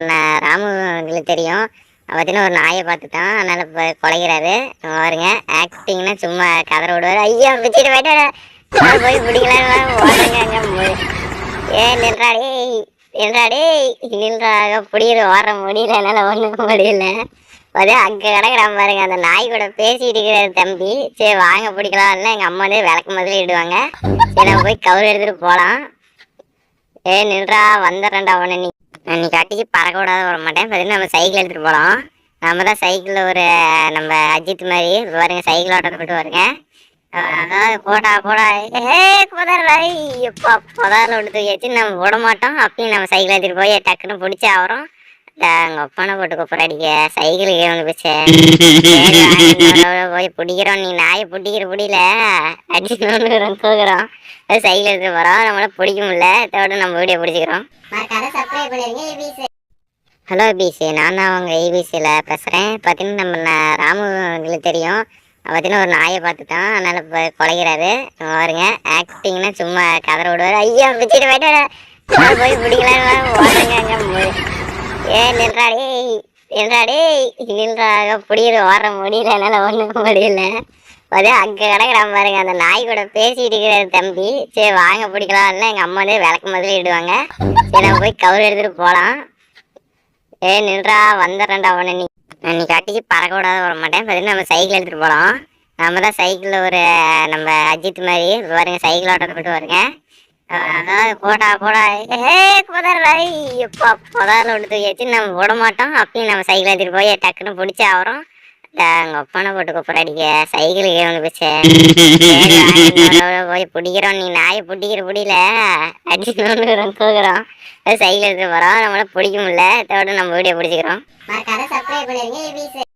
ராமு உங்களுக்கு தெரியும். பார்த்தீங்கன்னா ஒரு நாயை பார்த்துட்டான். அதனால இப்போ குலைக்கிறாரு. பாருங்க ஆக்டிங்னா சும்மா கதற விடுவாரு. ஐயா பிச்சுட்டு போயிட்டு போய் பிடிக்கலான்னு ஓடுறேங்க அங்கே. நின்றா டேய், நின்றா டேய், நின்றாக பிடிக்கிற ஓடுற முடியல, என்னால் ஒன்றும் முடியல. அதே அங்கே கிடக்குறான் பாருங்க. அந்த நாய் கூட பேசிட்டு இருக்கிறாரு தம்பி. சரி வாங்க பிடிக்கலாம். இல்லை எங்கள் அம்மா வந்து விளக்கு முதல்ல இடுவாங்க. சரி நம்ம போய் கவுரு எடுத்துகிட்டு போகலாம். நின்றா வந்துடுறேன்டா அவனை. நீ கட்டிக்கு பறக்க விடாத வர மாட்டேன். பார்த்தீங்கன்னா நம்ம சைக்கிள் எடுத்துகிட்டு போகலாம். நம்ம தான் சைக்கிளில் ஒரு நம்ம அஜித் மாதிரி பாருங்க சைக்கிள் ஓட்டத்தை போட்டு வருங்க. அதாவது போடா போடா புதறாய் எப்பா புதாரில் விட்டு தூக்கியாச்சு. நம்ம விட மாட்டோம். அப்பயும் நம்ம சைக்கிள் எடுத்துகிட்டு போய் டக்குன்னு பிடிச்சி ஆகிறோம். அங்கே ஒப்பானை போட்டு கூப்பிடாடிக்க சைக்கிளுக்கு வந்து போச்சு. போய் பிடிக்கிறோம். நீ நாயை பிடிக்கிற பிடியில அடிச்சு தூக்குறோம். சைக்கிள் எடுத்துகிட்டு போகிறோம். நம்மளால பிடிக்க முடியல. இதோட நம்ம வீடியோ பிடிச்சிக்கிறோம். ஹலோ பிசி, நான் தான் அவங்க ஏபிசியில் பேசுகிறேன். பார்த்தீங்கன்னா நம்ம ராமு உங்களுக்கு தெரியும். பார்த்தீங்கன்னா ஒரு நாயை பார்த்துட்டான். அதனால் இப்போ குலைக்கிறாரு. பாருங்க ஆக்டிங்னா சும்மா கதற விடுவார். ஐயா பிச்சுட்டு போயிட்டு போய் பிடிக்கலான்னு ஓடுறேங்க அங்கே. நின்றா டேய், நின்றா டேய், நின்றாக பிடிக்கிற ஓடுற முடியல, என்னால் ஒன்றும் முடியல. அதே அங்கே கிடக்குறான் பாருங்க. அந்த நாய் கூட பேசிட்டு இருக்கிறாரு தம்பி. சரி வாங்க பிடிக்கலாம். இல்லை எங்கள் அம்மா வந்து விளக்கு முதல்ல இடுவாங்க. சரி நம்ம போய் கவுரு எடுத்துகிட்டு போகலாம். நின்றா வந்துடுறேன்டா அவனை. நீ கட்டிக்கு பறக்க விடாத வர மாட்டேன். பார்த்தீங்கன்னா நம்ம சைக்கிள் எடுத்துகிட்டு போகலாம். நம்ம தான் சைக்கிளில் ஒரு நம்ம அஜித் மாதிரி பாருங்க சைக்கிள் ஓட்டத்தை போட்டு வருங்க. அதாவது போடா போடா புதறாய் எப்பா புதாரில் விட்டு தூக்கியாச்சு. நம்ம விட மாட்டோம். அப்பயும் நம்ம சைக்கிள் எடுத்துகிட்டு போய் டக்குன்னு பிடிச்சி ஆகிறோம். அங்கே ஒப்பானை போட்டு கூப்பிடாடிக்க சைக்கிளுக்கு வந்து போச்சு. போய் பிடிக்கிறோம். நீ நாயை பிடிக்கிற பிடியில அடிச்சு தூக்குறோம். சைக்கிள் எடுத்துகிட்டு போகிறோம். நம்மளால பிடிக்க முடியல. இதோட நம்ம வீடியோ பிடிச்சிக்கிறோம்.